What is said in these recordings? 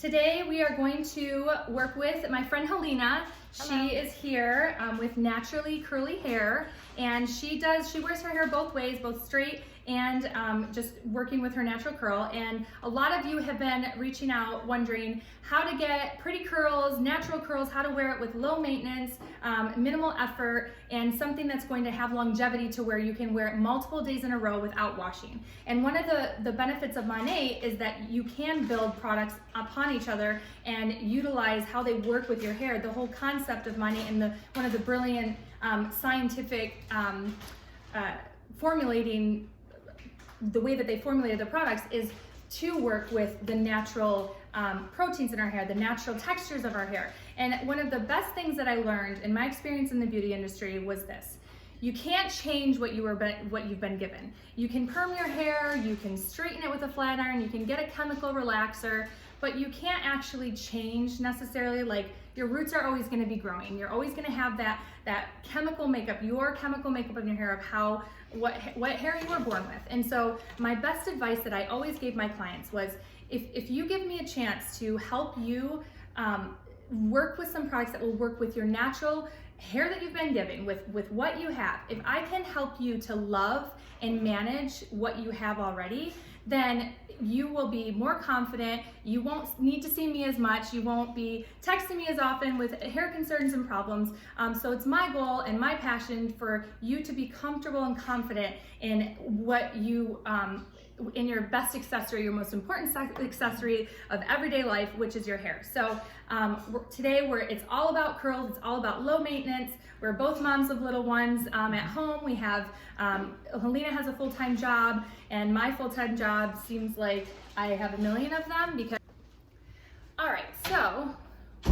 Today we are going to work with my friend Helena. Hello. She is here with naturally curly hair, and she wears her hair both ways, both straight and just working with her natural curl. And a lot of you have been reaching out wondering how to get pretty curls, natural curls, how to wear it with low maintenance, minimal effort, and something that's going to have longevity to where you can wear it multiple days in a row without washing. And one of the benefits of Monat is that you can build products upon each other and utilize how they work with your hair. The whole concept of Monat and one of the brilliant scientific formulating, the way that they formulated the products is to work with the natural proteins in our hair, the natural textures of our hair. And one of the best things that I learned in my experience in the beauty industry was this: you can't change what you've been given. You can perm your hair, you can straighten it with a flat iron, you can get a chemical relaxer, but you can't actually change necessarily. Like, your roots are always going to be growing. You're always going to have that chemical makeup, your chemical makeup in your hair of what hair you were born with. And so my best advice that I always gave my clients was, if you give me a chance to help you work with some products that will work with your natural hair that you've been given, with what you have, if I can help you to love and manage what you have already, then you will be more confident. You won't need to see me as much. You won't be texting me as often with hair concerns and problems. So it's my goal and my passion for you to be comfortable and confident in what you, in your best accessory, your most important accessory of everyday life, which is your hair. So today it's all about curls. It's all about low maintenance. We're both moms of little ones at home. We have, Helena has a full-time job, and my full-time job seems like I have a million of them because. All right, so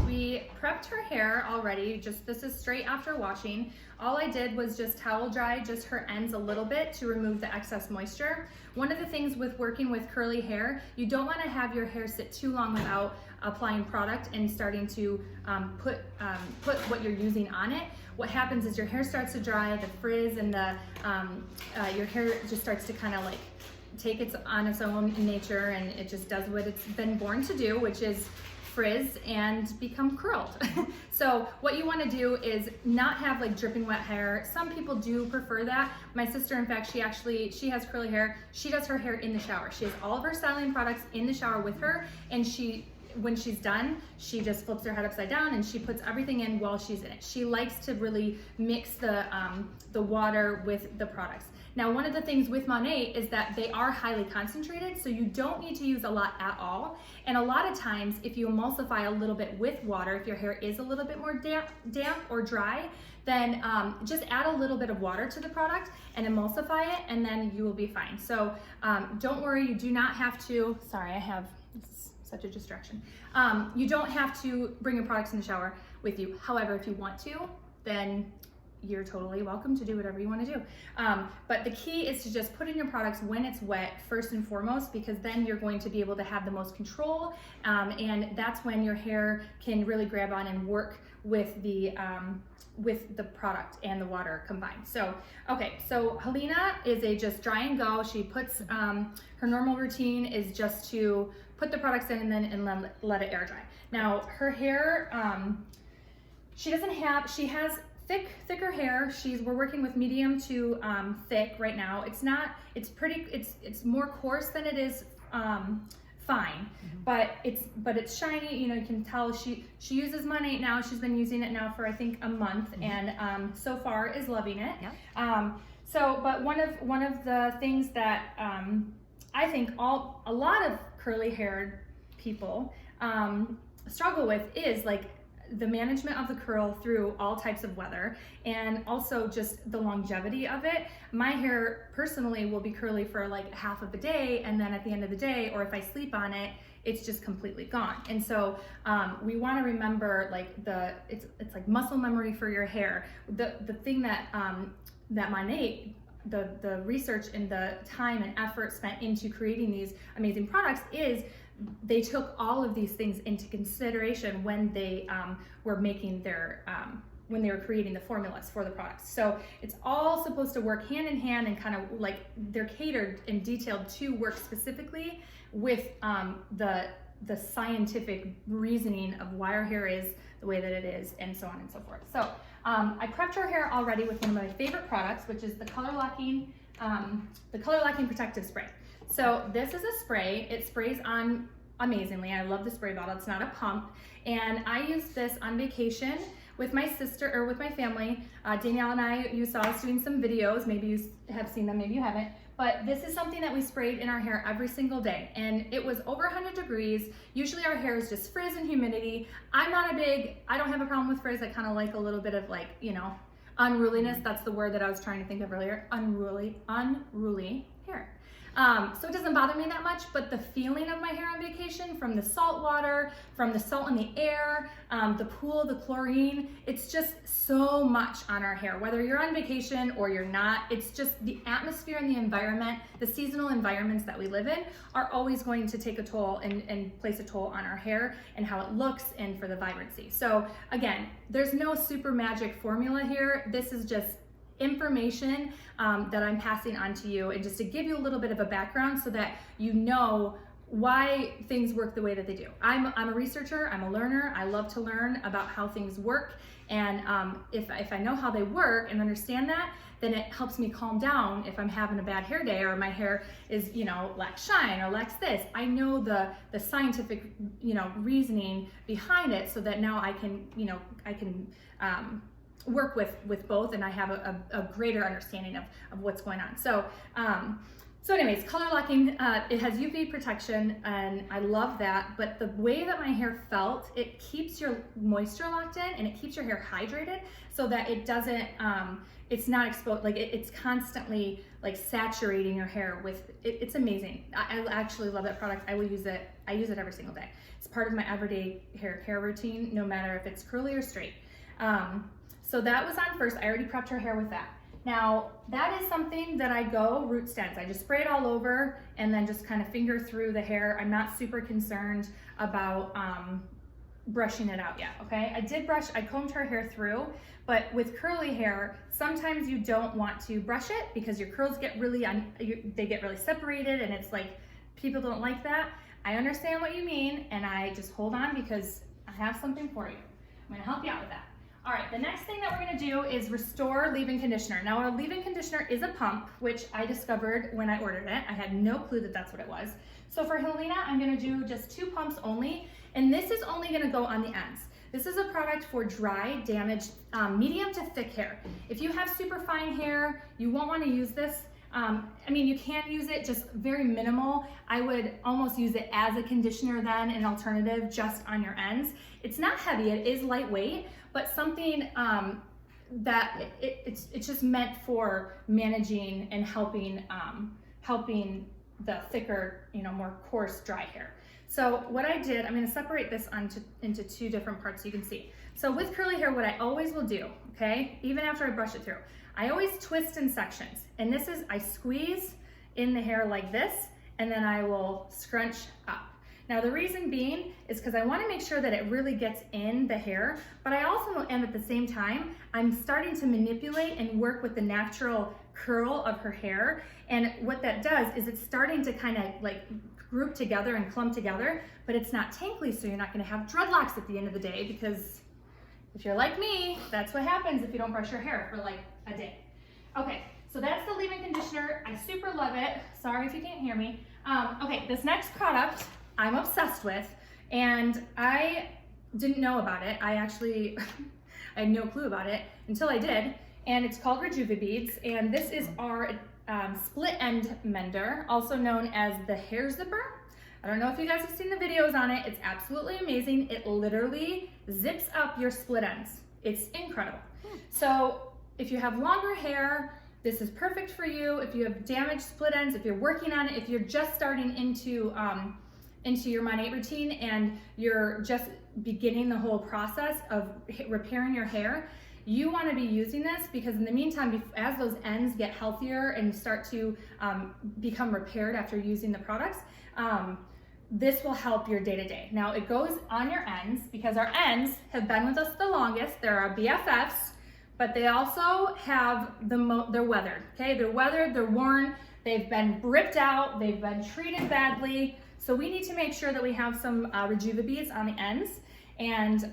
we prepped her hair already. This is straight after washing. All I did was just towel dry just her ends a little bit to remove the excess moisture. One of the things with working with curly hair, you don't want to have your hair sit too long without applying product and starting to put what you're using on it. What happens is your hair starts to dry, the frizz and your hair just starts to kind of like take it on its own nature, and it just does what it's been born to do, which is frizz and become curled. So what you want to do is not have like dripping wet hair. Some people do prefer that. My sister, in fact, she has curly hair. She does her hair in the shower. She has all of her styling products in the shower with her, and when she's done, she just flips her head upside down and she puts everything in while she's in it. She likes to really mix the water with the products. Now, one of the things with Monat is that they are highly concentrated, so you don't need to use a lot at all. And a lot of times, if you emulsify a little bit with water, if your hair is a little bit more damp or dry, then just add a little bit of water to the product and emulsify it, and then you will be fine. So don't worry, you do not have to, sorry, this is such a distraction. You don't have to bring your products in the shower with you. However, if you want to, then you're totally welcome to do whatever you want to do. But the key is to just put in your products when it's wet, first and foremost, because then you're going to be able to have the most control, and that's when your hair can really grab on and work with the product and the water combined. So, okay, so Helena is a just dry and go. She puts, her normal routine is just to put the products in and then let it air dry. Now, her hair, she has thicker hair. We're working with medium to thick right now. It's more coarse than it is fine, but it's shiny. You know, you can tell she uses Monat now. She's been using it now for I think a month, and so far is loving it. Yeah. But one of the things that I think a lot of curly haired people struggle with is like the management of the curl through all types of weather, and also just the longevity of it. My hair personally will be curly for like half of the day, and then at the end of the day, or if I sleep on it, it's just completely gone. And so we want to remember, like, it's like muscle memory for your hair. The thing that Monat, the research and the time and effort spent into creating these amazing products is they took all of these things into consideration when they were making their when they were creating the formulas for the products. So it's all supposed to work hand in hand, and kind of like they're catered and detailed to work specifically with the the scientific reasoning of why our hair is the way that it is, and so on and so forth. So I prepped our hair already with one of my favorite products, which is the Color Locking Protective Spray. So this is a spray. It sprays on amazingly. I love the spray bottle. It's not a pump. And I used this on vacation with my sister, or with my family. Danielle and I, you saw us doing some videos. Maybe you have seen them, maybe you haven't. But this is something that we sprayed in our hair every single day. And it was over 100 degrees. Usually our hair is just frizz and humidity. I don't have a problem with frizz. I kind of like a little bit of, like, you know, unruliness. That's the word that I was trying to think of earlier. Unruly hair. So it doesn't bother me that much, but the feeling of my hair on vacation, from the salt water, from the salt in the air, the pool, the chlorine, it's just so much on our hair. Whether you're on vacation or you're not, it's just the atmosphere and the environment, the seasonal environments that we live in are always going to take a toll and place a toll on our hair and how it looks and for the vibrancy. So again, there's no super magic formula here. This is just information that I'm passing on to you, and just to give you a little bit of a background so that you know why things work the way that they do. I'm a researcher, I'm a learner, I love to learn about how things work, and if I know how they work and understand that, then it helps me calm down if I'm having a bad hair day or my hair is, you know, lacks shine or lacks this. I know the scientific, you know, reasoning behind it, so that now I can, you know, work with both, and I have a greater understanding of what's going on. So anyways, Color Locking, it has UV protection, and I love that, but the way that my hair felt, it keeps your moisture locked in, and it keeps your hair hydrated so that it doesn't, it's not exposed, like it's constantly like saturating your hair with, it's amazing. I actually love that product. I use it every single day. It's part of my everyday hair care routine, no matter if it's curly or straight. So that was on first. I already prepped her hair with that. Now, that is something that I go root stems. I just spray it all over and then just kind of finger through the hair. I'm not super concerned about brushing it out yet, okay? I combed her hair through, but with curly hair, sometimes you don't want to brush it because your curls get really, they get really separated, and it's like, people don't like that. I understand what you mean, and I just hold on because I have something for you. I'm gonna help you out with that. All right, the next thing that we're gonna do is Restore Leave-In Conditioner. Now, our leave-in conditioner is a pump, which I discovered when I ordered it. I had no clue that that's what it was. So for Helena, I'm gonna do just 2 pumps only, and this is only gonna go on the ends. This is a product for dry, damaged, medium to thick hair. If you have super fine hair, you won't wanna use this. I mean, you can use it, just very minimal. I would almost use it as a conditioner then, an alternative just on your ends. It's not heavy, it is lightweight, but something that it's just meant for managing and helping the thicker, you know, more coarse dry hair. So what I did, I'm gonna separate this into 2 different parts so you can see. So with curly hair, what I always will do, okay, even after I brush it through, I always twist in sections. And this is, I squeeze in the hair like this, and then I will scrunch up. Now the reason being is because I want to make sure that it really gets in the hair, but I also am at the same time, I'm starting to manipulate and work with the natural curl of her hair. And what that does is it's starting to kind of like group together and clump together, but it's not tangly, so you're not going to have dreadlocks at the end of the day, because if you're like me, that's what happens if you don't brush your hair for like a day. Okay, so that's the leave-in conditioner. I super love it. Sorry if you can't hear me. Okay, this next product I'm obsessed with, and I didn't know about it. I actually, I had no clue about it until I did, and it's called Rejuva-Beads, and this is our split end mender, also known as the hair zipper. I don't know if you guys have seen the videos on it. It's absolutely amazing. It literally zips up your split ends. It's incredible. So if you have longer hair, this is perfect for you. If you have damaged split ends, if you're working on it, if you're just starting into your Monat routine and you're just beginning the whole process of repairing your hair, you want to be using this, because in the meantime, as those ends get healthier and start to become repaired after using the products, this will help your day-to-day. Now it goes on your ends because our ends have been with us the longest. They're our BFFs, but they also have they're weathered, okay? They're weathered, they're worn, they've been ripped out, they've been treated badly. So we need to make sure that we have some Rejuva beads on the ends, and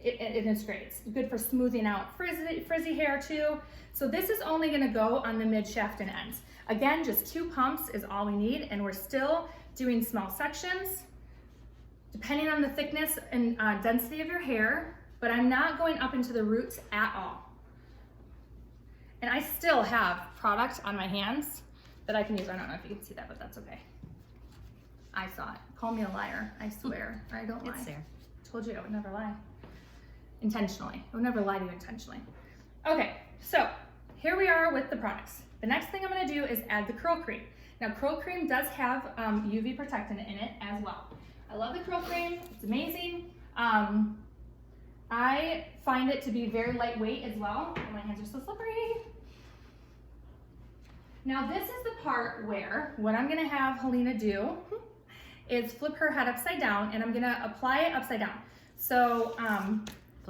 it is great. It's good for smoothing out frizzy hair too. So this is only gonna go on the mid shaft and ends. Again, just 2 pumps is all we need, and we're still doing small sections, depending on the thickness and density of your hair, but I'm not going up into the roots at all. And I still have product on my hands that I can use. I don't know if you can see that, but that's okay. I saw it. Call me a liar. I swear. I don't lie. It's there. Told you I would never lie. Intentionally. I would never lie to you intentionally. Okay, so here we are with the products. The next thing I'm gonna do is add the curl cream. Now curl cream does have UV protectant in it as well. I love the curl cream, it's amazing. I find it to be very lightweight as well. My hands are so slippery. Now this is the part where what I'm gonna have Helena do is flip her head upside down, and I'm gonna apply it upside down. So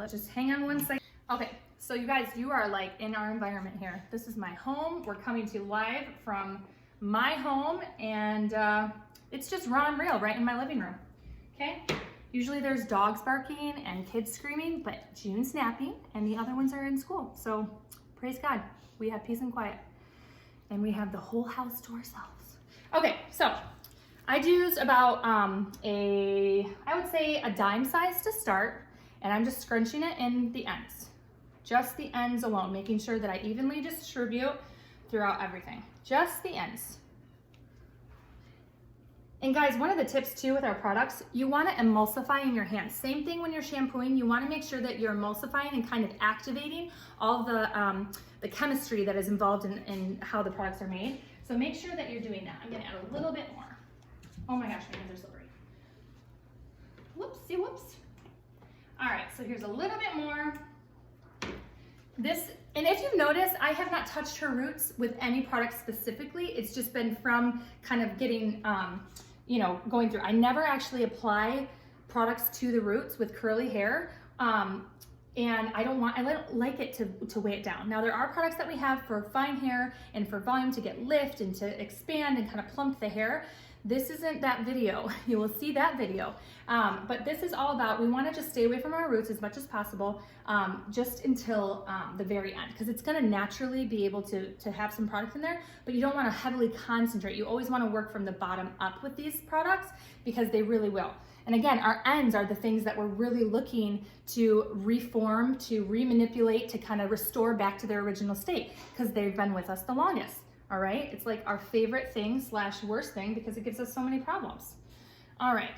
just hang on one second. Okay, so you guys, you are like in our environment here. This is my home. We're coming to you live from my home, and it's just raw and real right in my living room, okay? Usually there's dogs barking and kids screaming, but June's napping and the other ones are in school. So praise God, we have peace and quiet, and we have the whole house to ourselves. Okay, so I used about I would say a dime size to start, and I'm just scrunching it in the ends. Just the ends alone, making sure that I evenly distribute throughout everything. Just the ends. And guys, one of the tips too with our products, you want to emulsify in your hands. Same thing when you're shampooing, you want to make sure that you're emulsifying and kind of activating all the chemistry that is involved in how the products are made. So make sure that you're doing that. I'm going to add a little bit more. Oh my gosh, my hands are slippery. Whoopsie whoops. All right, so here's a little bit more. And if you've noticed, I have not touched her roots with any product specifically. It's just been from kind of getting, you know, going through. I never actually apply products to the roots with curly hair. And I don't like it to weigh it down. Now there are products that we have for fine hair and for volume to get lift and to expand and kind of plump the hair. This isn't that video. You will see that video. But this is all about, we want to just stay away from our roots as much as possible, just until the very end, because it's going to naturally be able to have some product in there, but you don't want to heavily concentrate. You always want to work from the bottom up with these products, because they really will. And again, our ends are the things that we're really looking to reform, to remanipulate, to kind of restore back to their original state, because they've been with us the longest. All right, it's like our favorite thing / worst thing, because it gives us so many problems. All right,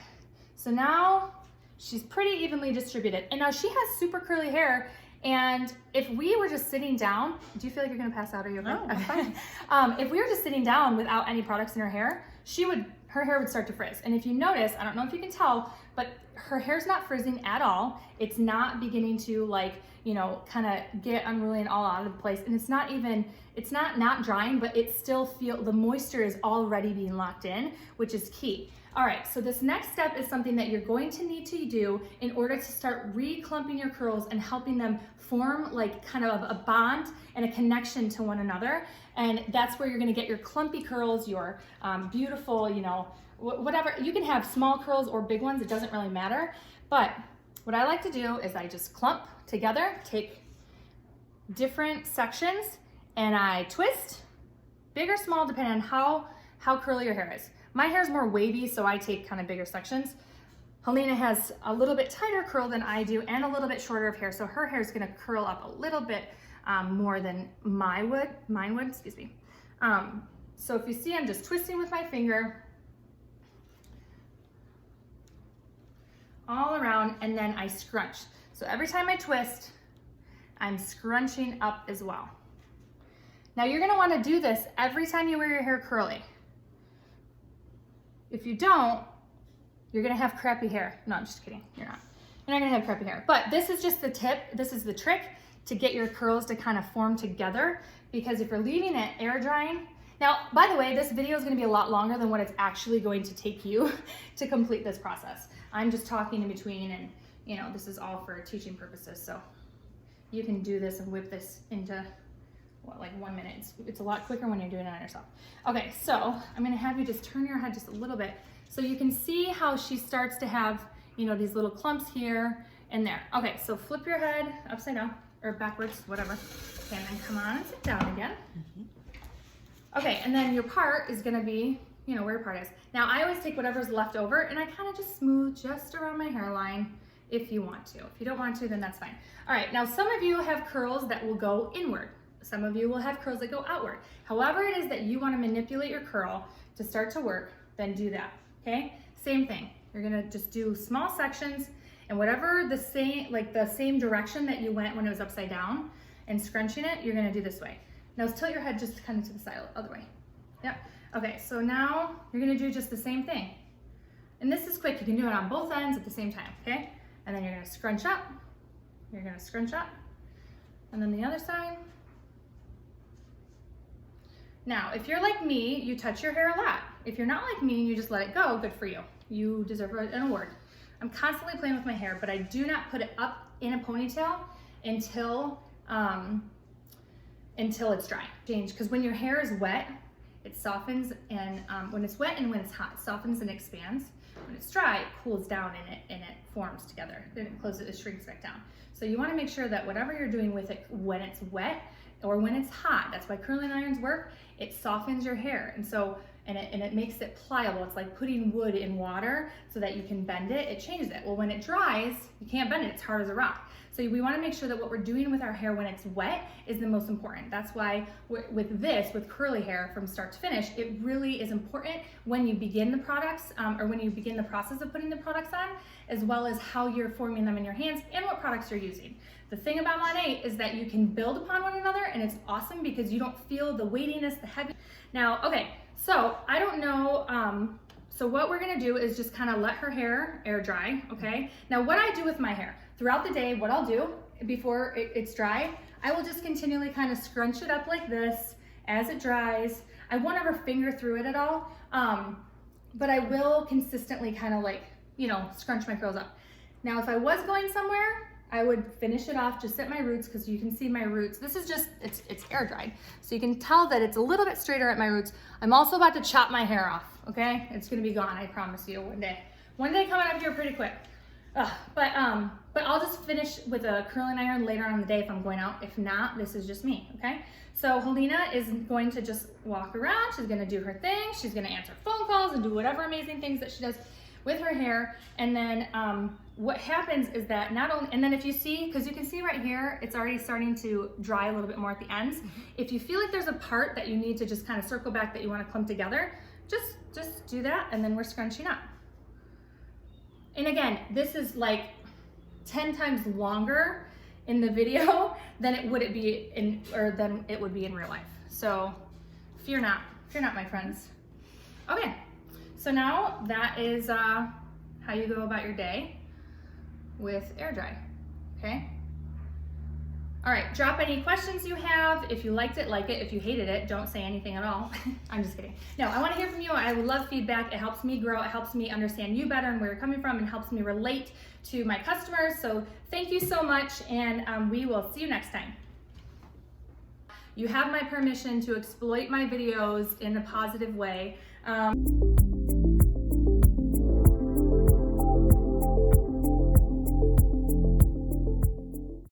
so now she's pretty evenly distributed. And now she has super curly hair, and if we were just sitting down, do you feel like you're gonna pass out? Are you okay? No, I'm fine. If we were just sitting down without any products in her hair, her hair would start to frizz. And if you notice, I don't know if you can tell, but her hair's not frizzing at all. It's not beginning to, like, you know, kind of get unruly and all out of the place. And it's not drying, but it still the moisture is already being locked in, which is key. All right, so this next step is something that you're going to need to do in order to start re-clumping your curls and helping them form like kind of a bond and a connection to one another. And that's where you're gonna get your clumpy curls, your beautiful, you know, whatever. You can have small curls or big ones, it doesn't really matter. But what I like to do is I just clump together, take different sections, and I twist, big or small, depending on how curly your hair is. My hair is more wavy, so I take kind of bigger sections. Helena has a little bit tighter curl than I do and a little bit shorter of hair, so her hair is gonna curl up a little bit more than mine would, excuse me. So if you see, I'm just twisting with my finger all around, and then I scrunch. So every time I twist, I'm scrunching up as well. Now you're gonna wanna do this every time you wear your hair curly. If you don't, you're gonna have crappy hair. No, I'm just kidding, you're not. You're not gonna have crappy hair. But this is just the tip, this is the trick to get your curls to kind of form together, because if you're leaving it air drying, now, by the way, this video is gonna be a lot longer than what it's actually going to take you to complete this process. I'm just talking in between, and you know, this is all for teaching purposes, so you can do this and whip this into what, like 1 minute. It's a lot quicker when you're doing it on yourself. Okay, so I'm gonna have you just turn your head just a little bit so you can see how she starts to have, you know, these little clumps here and there. Okay, so flip your head upside down or backwards, whatever. Okay, and then come on and sit down again. Okay, and then your part is gonna be, you know, where your part is. Now I always take whatever's left over and I kind of just smooth just around my hairline if you want to. If you don't want to, then that's fine. All right, now some of you have curls that will go inward. Some of you will have curls that go outward. However it is that you want to manipulate your curl to start to work, then do that, okay? Same thing. You're gonna just do small sections and whatever the same direction that you went when it was upside down and scrunching it, you're gonna do this way. Now tilt your head just kind of to the side, other way. Yep. Okay, so now you're gonna do just the same thing. And this is quick, you can do it on both ends at the same time, okay? And then you're gonna scrunch up, you're gonna scrunch up, and then the other side. Now, if you're like me, you touch your hair a lot. If you're not like me and you just let it go, good for you. You deserve an award. I'm constantly playing with my hair, but I do not put it up in a ponytail until it's dry. Change, because when your hair is wet, it softens, and when it's wet and when it's hot, it softens and expands. When it's dry, it cools down and it forms together. Then it closes, it shrinks back down. So you want to make sure that whatever you're doing with it when it's wet or when it's hot, that's why curling irons work, it softens your hair. And so, and it makes it pliable. It's like putting wood in water so that you can bend it, it changes it. Well, when it dries, you can't bend it, it's hard as a rock. So we want to make sure that what we're doing with our hair when it's wet is the most important. That's why with curly hair from start to finish, it really is important when you begin the products or when you begin the process of putting the products on, as well as how you're forming them in your hands and what products you're using. The thing about Monat is that you can build upon one another, and it's awesome because you don't feel the weightiness, the heavy. Now, okay, so I don't know, so what we're gonna do is just kind of let her hair air dry, okay? Now what I do with my hair, throughout the day, what I'll do before it's dry, I will just continually kind of scrunch it up like this as it dries. I won't ever finger through it at all, but I will consistently kind of like, you know, scrunch my curls up. Now, if I was going somewhere, I would finish it off just at my roots, because you can see my roots. This is just, it's air dried. So you can tell that it's a little bit straighter at my roots. I'm also about to chop my hair off, okay? It's gonna be gone, I promise you, one day. One day coming up here pretty quick. But I'll just finish with a curling iron later on in the day if I'm going out. If not, this is just me, okay? So Helena is going to just walk around. She's gonna do her thing. She's gonna answer phone calls and do whatever amazing things that she does with her hair. And then what happens is that not only, and then if you see, because you can see right here, it's already starting to dry a little bit more at the ends. If you feel like there's a part that you need to just kind of circle back that you want to clump together, just do that, and then we're scrunching up. And again, this is like 10 times longer in the video than it would be in real life. So fear not, my friends. Okay, so now that is how you go about your day with air dry, okay? All right, drop any questions you have. If you liked it, like it. If you hated it, don't say anything at all. I'm just kidding. No, I wanna hear from you. I would love feedback. It helps me grow. It helps me understand you better and where you're coming from, and helps me relate to my customers. So thank you so much, and we will see you next time. You have my permission to exploit my videos in a positive way.